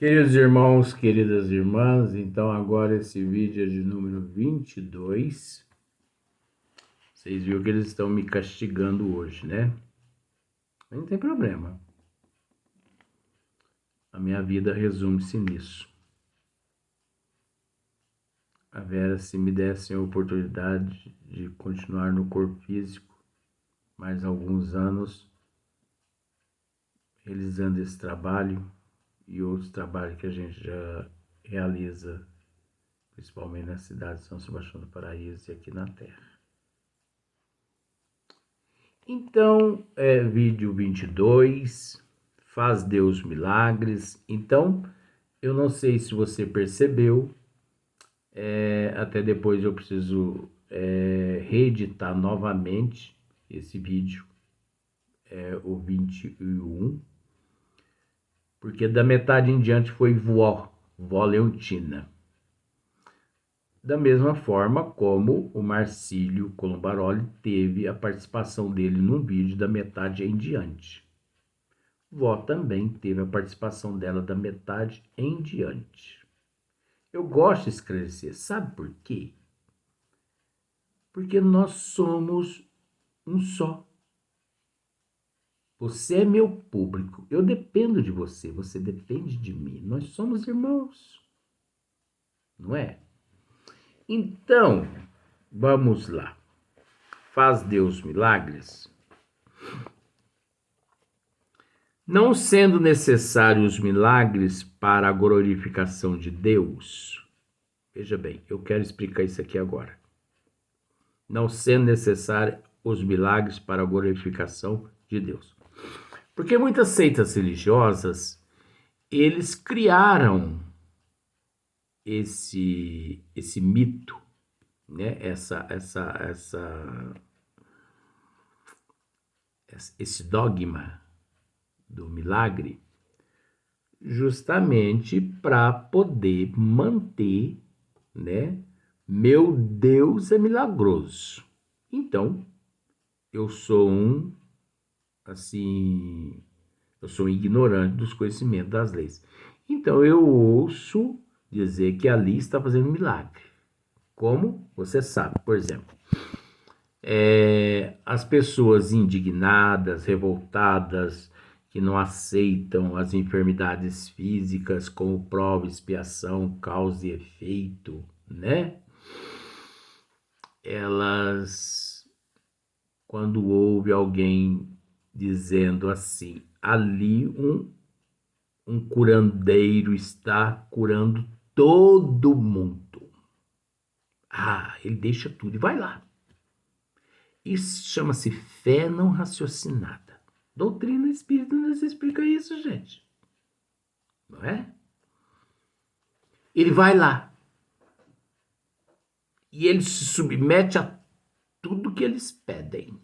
Queridos irmãos, queridas irmãs, então agora esse vídeo é de número 22. Vocês viram que eles estão me castigando hoje, né? Mas não tem problema. A minha vida resume-se nisso. A Vera, se me dessem a oportunidade de continuar no corpo físico mais alguns anos, realizando esse trabalho e outros trabalhos que a gente já realiza, principalmente na cidade de São Sebastião do Paraíso e aqui na Terra. Então, vídeo 22, faz Deus milagres. Então, eu não sei se você percebeu, até depois eu preciso reeditar novamente esse vídeo, o 21, porque da metade em diante foi vó Leontina. Da mesma forma como o Marcílio Colombaroli teve a participação dele num vídeo da metade em diante. Vó também teve a participação dela da metade em diante. Eu gosto de esclarecer, sabe por quê? Porque nós somos um só. Você é meu público, eu dependo de você, você depende de mim. Nós somos irmãos, não é? Então, vamos lá. Faz Deus milagres? Não sendo necessários os milagres para a glorificação de Deus. Veja bem, eu quero explicar isso aqui agora. Não sendo necessários os milagres para a glorificação de Deus. Porque muitas seitas religiosas, eles criaram esse mito, né? Esse dogma do milagre, justamente para poder manter, né? Meu Deus é milagroso. Então, eu sou um ignorante dos conhecimentos das leis. Então, eu ouço dizer que ali está fazendo milagre. Como? Você sabe, por exemplo, as pessoas indignadas, revoltadas, que não aceitam as enfermidades físicas como prova, expiação, causa e efeito, né? Elas, quando ouve alguém dizendo assim, ali um curandeiro está curando todo mundo. Ele deixa tudo e vai lá. Isso chama-se fé não raciocinada. Doutrina espírita nos explica isso, gente. Não é? Ele vai lá. E ele se submete a tudo que eles pedem.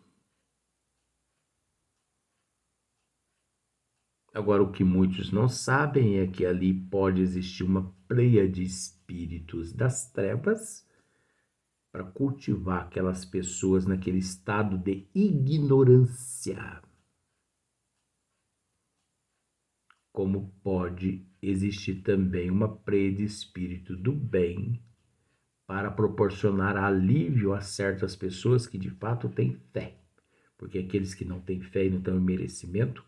Agora, o que muitos não sabem é que ali pode existir uma pleia de espíritos das trevas para cultivar aquelas pessoas naquele estado de ignorância. Como pode existir também uma pleia de espírito do bem para proporcionar alívio a certas pessoas que de fato têm fé. Porque aqueles que não têm fé e não têm merecimento,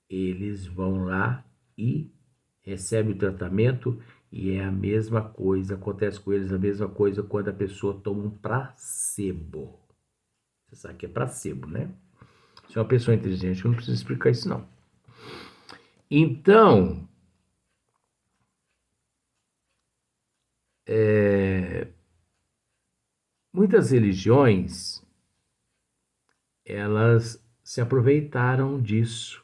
eles vão lá e recebem o tratamento e é a mesma coisa, acontece com eles a mesma coisa quando a pessoa toma um placebo. Você sabe que é placebo, né? Se é uma pessoa inteligente, eu não preciso explicar isso não. Então, muitas religiões, elas se aproveitaram disso.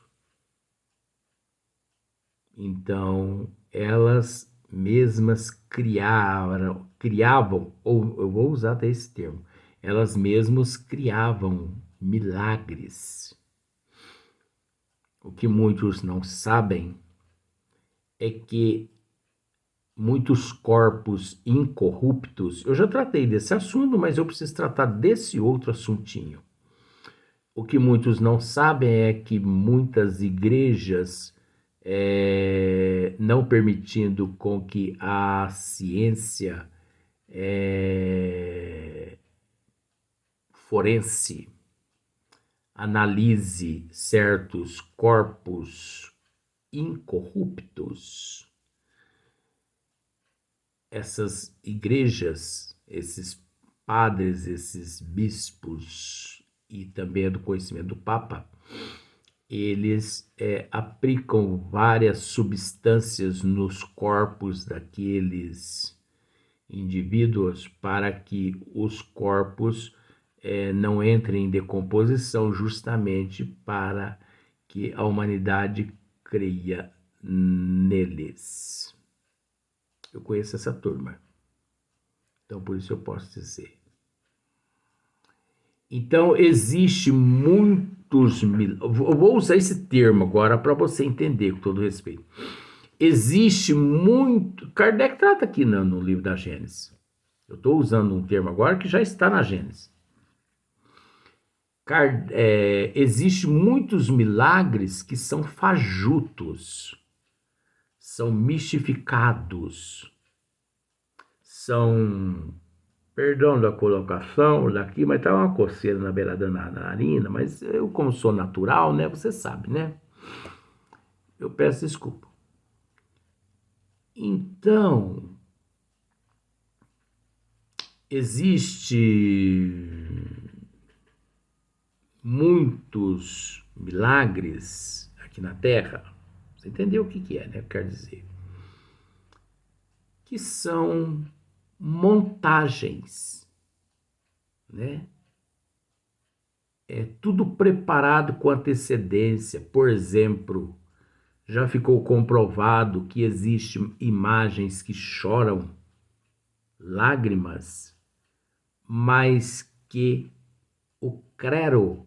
Então, elas mesmas criavam, ou eu vou usar até esse termo, elas mesmas criavam milagres. O que muitos não sabem é que muitos corpos incorruptos, eu já tratei desse assunto, mas eu preciso tratar desse outro assuntinho. O que muitos não sabem é que muitas igrejas não permitindo com que a ciência forense analise certos corpos incorruptos. Essas igrejas, esses padres, esses bispos e também do conhecimento do Papa, eles aplicam várias substâncias nos corpos daqueles indivíduos para que os corpos não entrem em decomposição, justamente para que a humanidade creia neles. Eu conheço essa turma, então por isso eu posso dizer. Então, existe muitos... Eu vou usar esse termo agora para você entender, com todo respeito. Existe muito... Kardec trata aqui no livro da Gênesis. Eu estou usando um termo agora que já está na Gênesis. Existe muitos milagres que são fajutos, são mistificados, são... Perdão da colocação daqui, mas tá uma coceira na beira da narina, mas eu, como sou natural, né, você sabe, né? Eu peço desculpa. Então, existe muitos milagres aqui na Terra. Você entendeu o que é, né? Quer dizer, que são montagens, né? É tudo preparado com antecedência. Por exemplo, já ficou comprovado que existem imagens que choram lágrimas, mas que o clero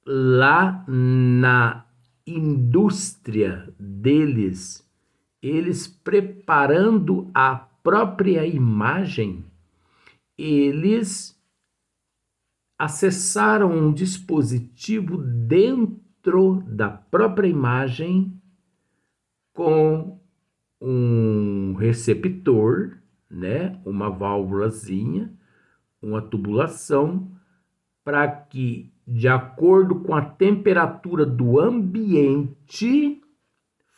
lá na indústria deles, eles preparando a própria imagem, eles acessaram um dispositivo dentro da própria imagem com um receptor, né, uma válvulazinha, uma tubulação, para que, de acordo com a temperatura do ambiente,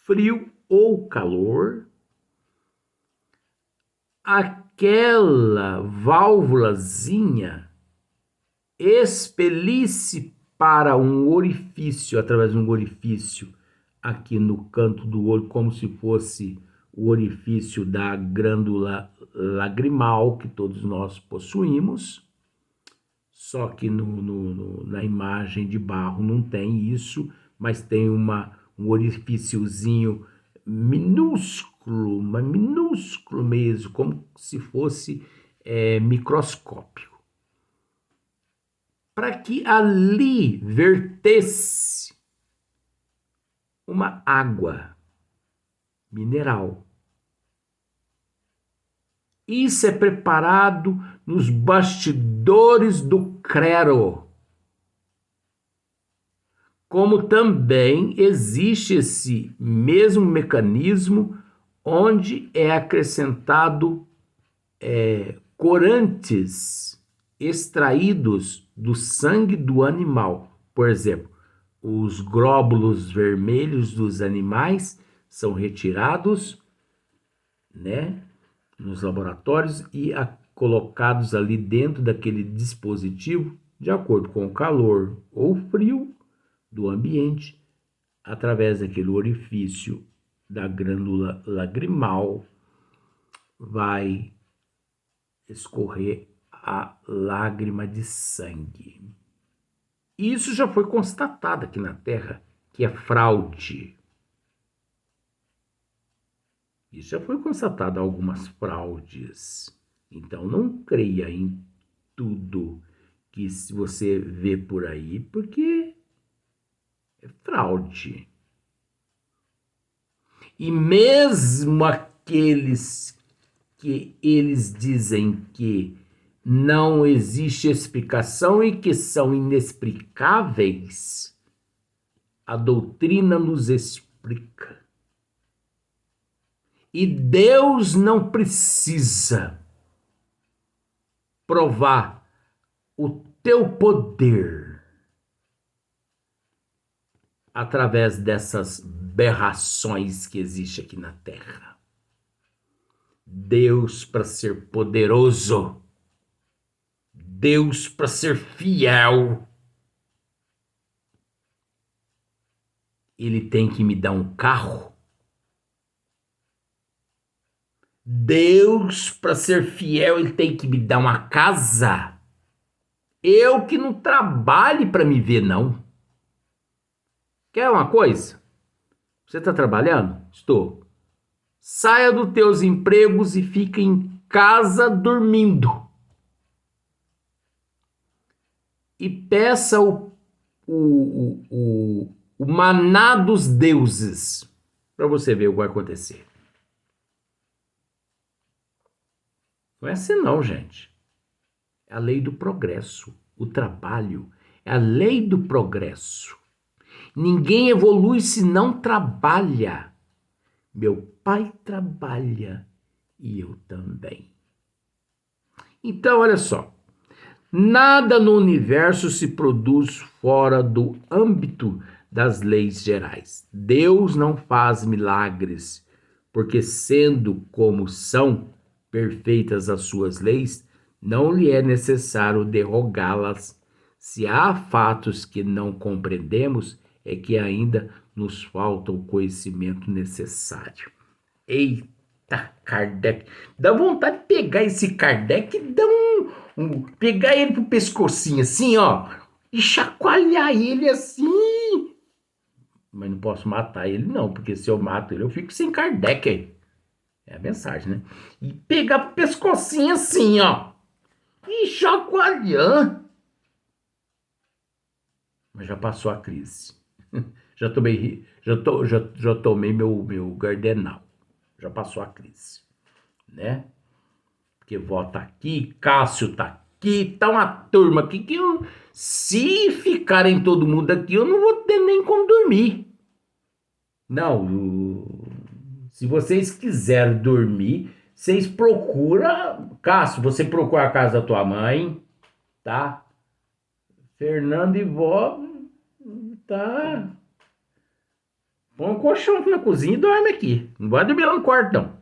frio ou calor, aquela válvulazinha expelisse para um orifício, através de um orifício aqui no canto do olho, como se fosse o orifício da glândula lagrimal que todos nós possuímos, só que na imagem de Barro não tem isso, mas tem um orifíciozinho minúsculo, mas minúsculo mesmo, como se fosse microscópio, para que ali vertesse uma água mineral. Isso é preparado nos bastidores do clero. Como também existe esse mesmo mecanismo onde é acrescentado corantes extraídos do sangue do animal. Por exemplo, os glóbulos vermelhos dos animais são retirados, né, nos laboratórios e colocados ali dentro daquele dispositivo, de acordo com o calor ou frio do ambiente, através daquele orifício da glândula lagrimal, vai escorrer a lágrima de sangue. Isso já foi constatado aqui na Terra, que é fraude. Isso já foi constatado algumas fraudes. Então não creia em tudo que você vê por aí, porque é fraude. E mesmo aqueles que eles dizem que não existe explicação e que são inexplicáveis, a doutrina nos explica. E Deus não precisa provar o teu poder através dessas berrações que existem aqui na terra. Deus, para ser poderoso, Deus, para ser fiel, Ele tem que me dar um carro. Deus, para ser fiel, Ele tem que me dar uma casa. Eu que não trabalhe para me ver, não. Quer uma coisa? Você está trabalhando? Estou. Saia dos teus empregos e fique em casa dormindo. E peça o maná dos deuses para você ver o que vai acontecer. Não é assim não, gente. É a lei do progresso. O trabalho é a lei do progresso. Ninguém evolui se não trabalha. Meu pai trabalha e eu também. Então, olha só. Nada no universo se produz fora do âmbito das leis gerais. Deus não faz milagres, porque sendo como são perfeitas as suas leis, não lhe é necessário derrogá-las. Se há fatos que não compreendemos, é que ainda nos falta o conhecimento necessário. Eita, Kardec. Dá vontade de pegar esse Kardec e dar pegar ele pro pescocinho assim, ó, e chacoalhar ele assim. Mas não posso matar ele não, porque se eu mato ele, eu fico sem Kardec aí. É a mensagem, né? E pegar pro pescocinho assim, ó, e chacoalhar. Mas já passou a crise. Já tomei meu Gardenal. Já passou a crise, né? Porque vota aqui, Cássio tá aqui, tá uma turma aqui que se ficarem todo mundo aqui, eu não vou ter nem como dormir. Não, se vocês quiserem dormir, vocês procuram, Cássio, você procura a casa da tua mãe, tá? Fernando e vó, tá? Põe um colchão na cozinha e dorme aqui. Não vai dormir lá no quarto, não.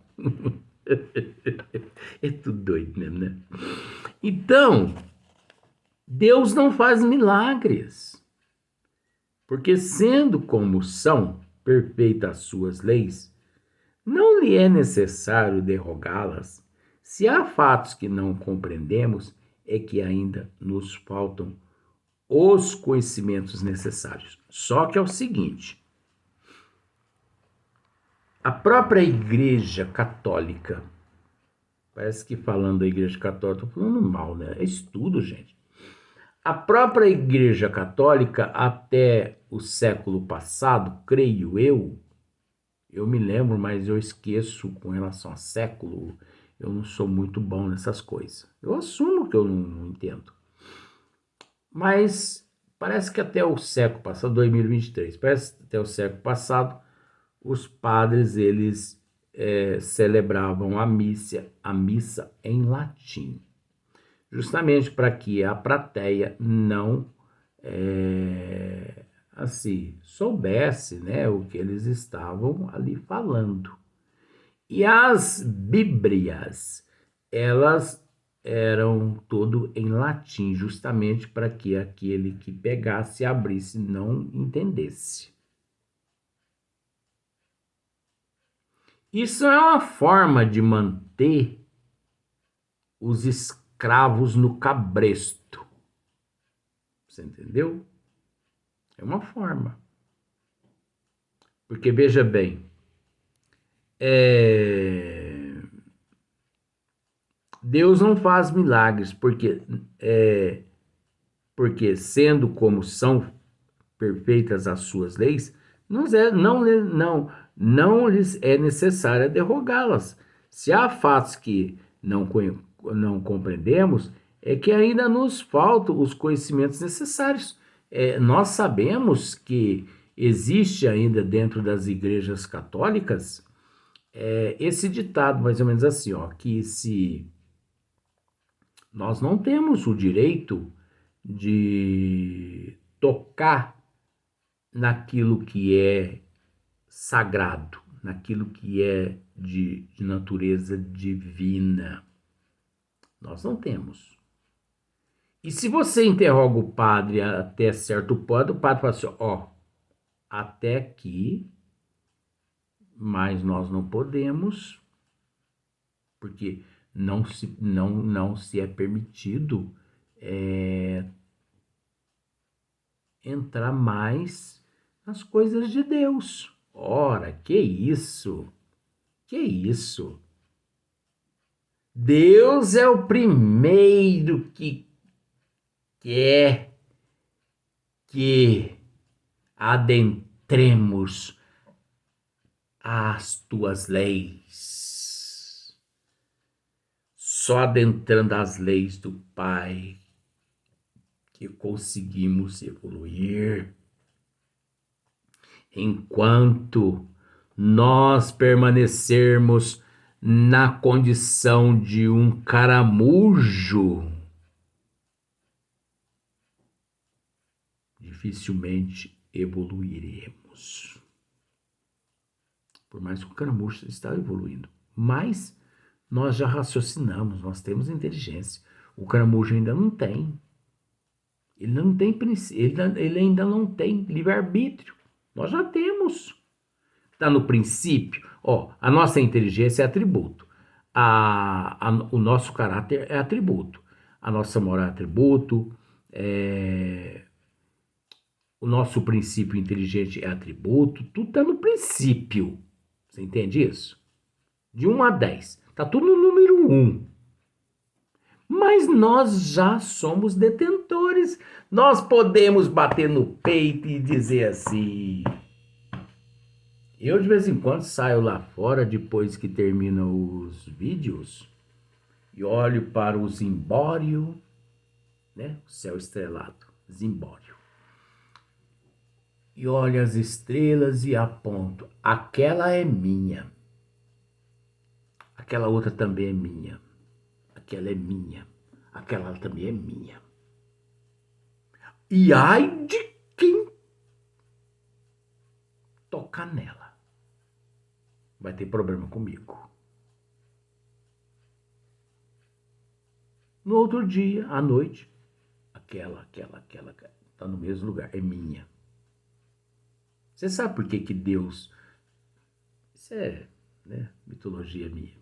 É tudo doido mesmo, né? Então, Deus não faz milagres, porque sendo como são perfeitas as suas leis, não lhe é necessário derrogá-las. Se há fatos que não compreendemos, é que ainda nos faltam os conhecimentos necessários. Só que é o seguinte, a própria Igreja Católica, parece que falando da Igreja Católica, estou falando mal, né? É estudo, gente. A própria Igreja Católica, até o século passado, creio eu me lembro, mas eu esqueço com relação a século, eu não sou muito bom nessas coisas. Eu assumo que eu não entendo. Mas parece que até o século passado, 2023, parece que até o século passado, os padres, eles celebravam a missa em latim, justamente para que a plateia não assim soubesse, né, o que eles estavam ali falando. E as bíblias, elas eram tudo em latim, justamente para que aquele que pegasse e abrisse não entendesse. Isso é uma forma de manter os escravos no cabresto. Você entendeu? É uma forma. Porque, veja bem, Deus não faz milagres, porque sendo como são perfeitas as suas leis, não lhes é necessário derrogá-las. Se há fatos que não compreendemos, é que ainda nos faltam os conhecimentos necessários. Nós sabemos que existe ainda dentro das igrejas católicas esse ditado, mais ou menos assim, ó, que se nós não temos o direito de tocar naquilo que é sagrado, naquilo que é de natureza divina. Nós não temos. E se você interroga o padre até certo ponto, o padre fala assim, ó, até aqui, mas nós não podemos, porque não se é permitido entrar mais nas coisas de Deus. Ora, que isso? Que isso? Deus é o primeiro que quer que adentremos as tuas leis. Só adentrando as leis do Pai que conseguimos evoluir. Enquanto nós permanecermos na condição de um caramujo, dificilmente evoluiremos. Por mais que o caramujo está evoluindo, mas nós já raciocinamos, nós temos inteligência. O caramujo ainda não tem. Ele não tem princípio, ele ainda não tem livre-arbítrio. Nós já temos. Está no princípio. Ó, a nossa inteligência é atributo. O nosso caráter é atributo. A nossa moral é atributo. O nosso princípio inteligente é atributo. Tudo está no princípio. Você entende isso? De 1 a 10. Está tudo no número 1. Mas nós já somos detentores. Nós podemos bater no peito e dizer assim... Eu, de vez em quando, saio lá fora, depois que terminam os vídeos, e olho para o zimbório, né? O céu estrelado, zimbório. E olho as estrelas e aponto. Aquela é minha. Aquela outra também é minha. Aquela é minha. Aquela também é minha. E ai de quem tocar nela. Vai ter problema comigo. No outro dia, à noite, aquela, tá no mesmo lugar, é minha. Você sabe por que Deus... Isso é, né, mitologia minha.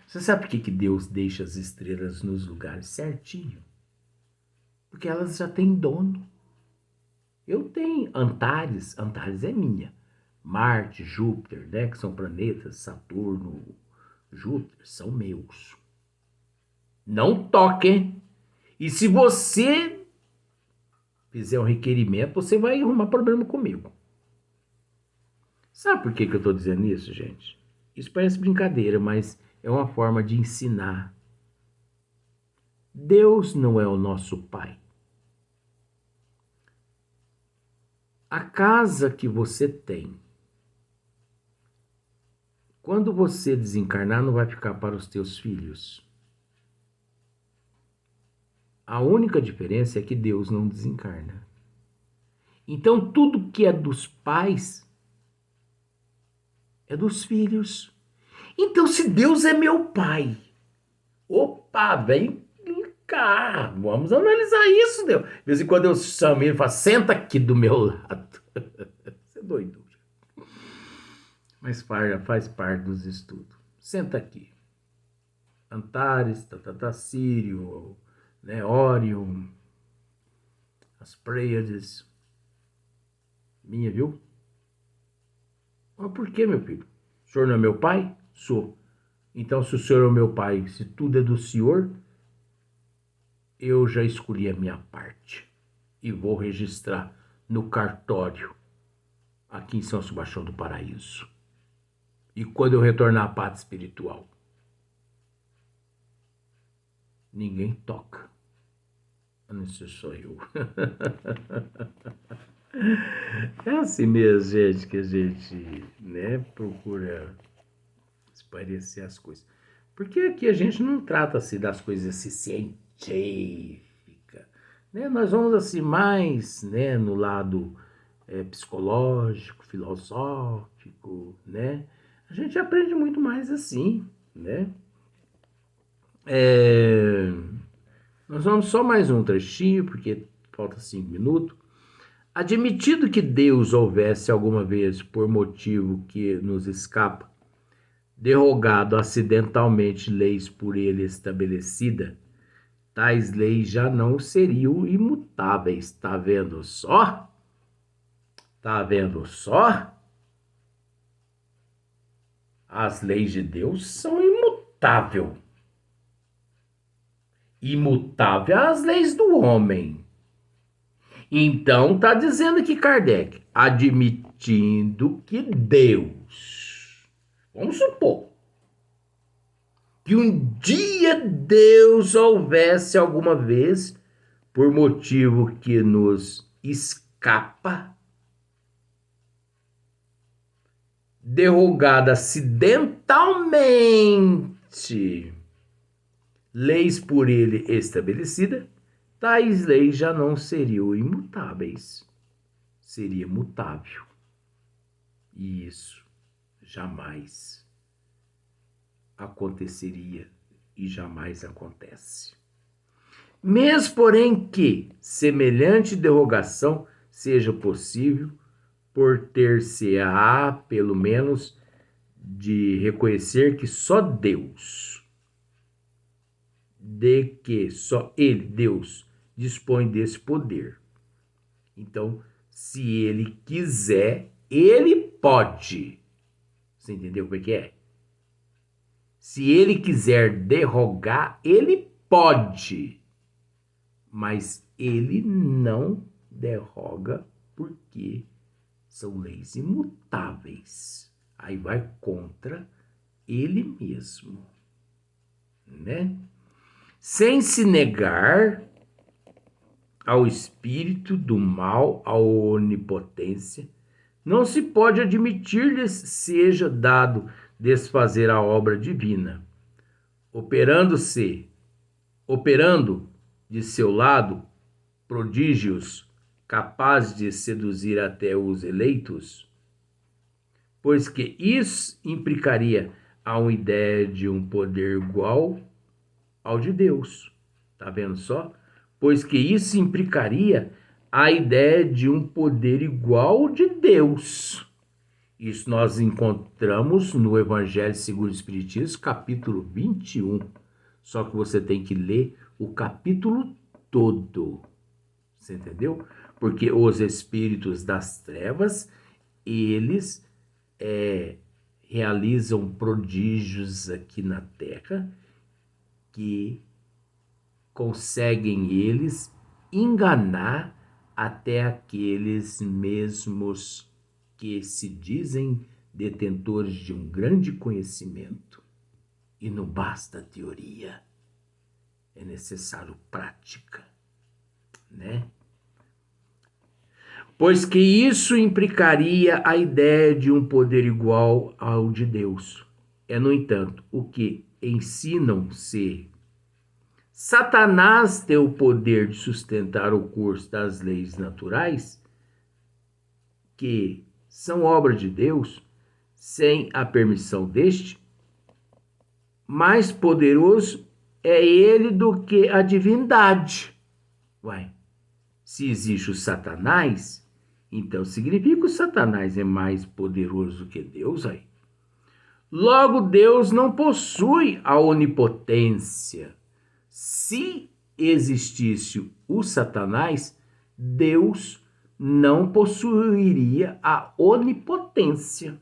Você sabe por que Deus deixa as estrelas nos lugares certinho? Porque elas já têm dono. Eu tenho Antares é minha. Marte, Júpiter, né, que são planetas, Saturno, Júpiter, são meus. Não toquem. E se você fizer um requerimento, você vai arrumar problema comigo. Sabe por que eu estou dizendo isso, gente? Isso parece brincadeira, mas é uma forma de ensinar. Deus não é o nosso Pai. A casa que você tem, quando você desencarnar, não vai ficar para os teus filhos. A única diferença é que Deus não desencarna. Então, tudo que é dos pais é dos filhos. Então, se Deus é meu pai, opa, vem cá, vamos analisar isso, Deus. De vez em quando eu chamo ele e falo, senta aqui do meu lado. Você é doido. Mas faz parte dos estudos. Senta aqui. Antares, Sírio, né, Órion, as Pleiades. Minha, viu? Mas por que, meu filho? O senhor não é meu pai? Sou. Então, se o senhor é o meu pai, se tudo é do senhor, eu já escolhi a minha parte. E vou registrar no cartório, aqui em São Sebastião do Paraíso. E quando eu retornar à pátria espiritual, ninguém toca. A não ser só eu. É assim mesmo, gente, que a gente, né, procura se parecer as coisas. Porque aqui a gente não trata assim das coisas assim, científicas, né? Nós vamos assim mais, né, no lado psicológico, filosófico, né? A gente aprende muito mais assim, né? É, nós vamos só mais um trechinho, porque falta 5 minutos. Admitido que Deus houvesse alguma vez, por motivo que nos escapa, derrogado acidentalmente leis por ele estabelecidas, tais leis já não seriam imutáveis. Tá vendo só? Tá vendo só? As leis de Deus são imutáveis. Imutável as leis do homem. Então tá dizendo aqui Kardec, admitindo que Deus, vamos supor, que um dia Deus houvesse alguma vez, por motivo que nos escapa, derrogada acidentalmente leis por ele estabelecida, tais leis já não seriam imutáveis, seria mutável. E isso jamais aconteceria e jamais acontece. Mesmo, porém, que semelhante derrogação seja possível, por ter-se-á, pelo menos, de reconhecer que só Deus, de que só Ele, Deus, dispõe desse poder. Então, se Ele quiser, Ele pode. Você entendeu como é que é? Se Ele quiser derrogar, Ele pode. Mas Ele não derroga porque são leis imutáveis. Aí vai contra ele mesmo, né? Sem se negar ao espírito do mal, à onipotência, não se pode admitir-lhes seja dado desfazer a obra divina, operando de seu lado prodígios capazes de seduzir até os eleitos, pois que isso implicaria a uma ideia de um poder igual ao de Deus. Tá vendo só? Pois que isso implicaria a ideia de um poder igual ao de Deus. Isso nós encontramos no Evangelho segundo o Espiritismo, capítulo 21. Só que você tem que ler o capítulo todo. Você entendeu? Porque os espíritos das trevas, eles realizam prodígios aqui na Terra que conseguem eles enganar até aqueles mesmos que se dizem detentores de um grande conhecimento. E não basta teoria, é necessário prática, né? Pois que isso implicaria a ideia de um poder igual ao de Deus. É, no entanto, o que ensinam-se. Satanás tem o poder de sustentar o curso das leis naturais, que são obra de Deus, sem a permissão deste. Mais poderoso é ele do que a divindade. Uai, se existe o Satanás, então significa que o Satanás é mais poderoso do que Deus aí. Logo, Deus não possui a onipotência. Se existisse o Satanás, Deus não possuiria a onipotência.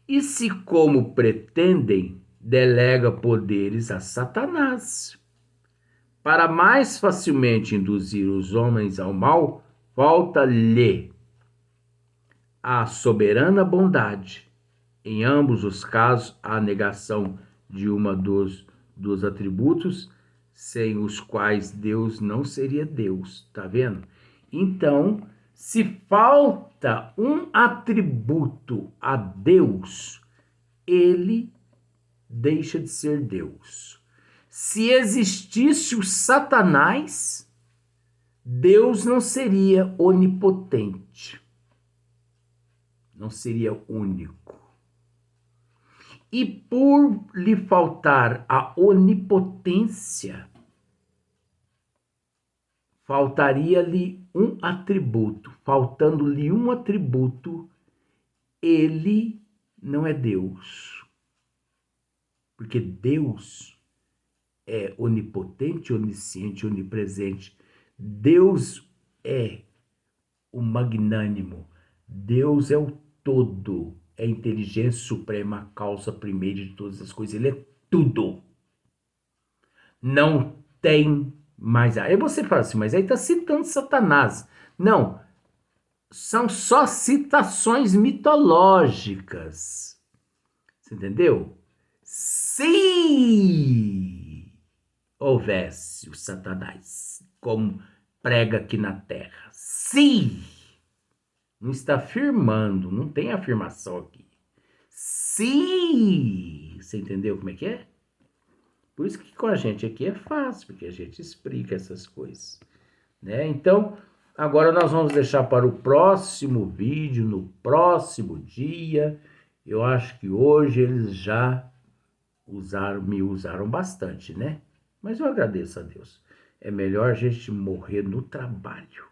E se, como pretendem, delega poderes a Satanás, para mais facilmente induzir os homens ao mal, falta-lhe a soberana bondade. Em ambos os casos, a negação de uma dos atributos, sem os quais Deus não seria Deus. Tá vendo? Então, Se falta um atributo a Deus, ele deixa de ser Deus. Se existisse o Satanás, Deus não seria onipotente, não seria único. E por lhe faltar a onipotência, faltaria-lhe um atributo. Faltando-lhe um atributo, ele não é Deus. Porque Deus é onipotente, onisciente, onipresente. Deus é o magnânimo. Deus é o todo. É a inteligência suprema, a causa primeira de todas as coisas. Ele é tudo. Não tem mais. Aí você fala assim, mas aí está citando Satanás. Não. São só citações mitológicas. Você entendeu? Se houvesse o Satanás, como prega aqui na Terra, se, não está afirmando, não tem afirmação aqui. Se, você entendeu como é que é? Por isso que com a gente aqui é fácil, porque a gente explica essas coisas, né? Então, agora nós vamos deixar para o próximo vídeo, no próximo dia. Eu acho que hoje eles já me usaram bastante, né? Mas eu agradeço a Deus. É melhor a gente morrer no trabalho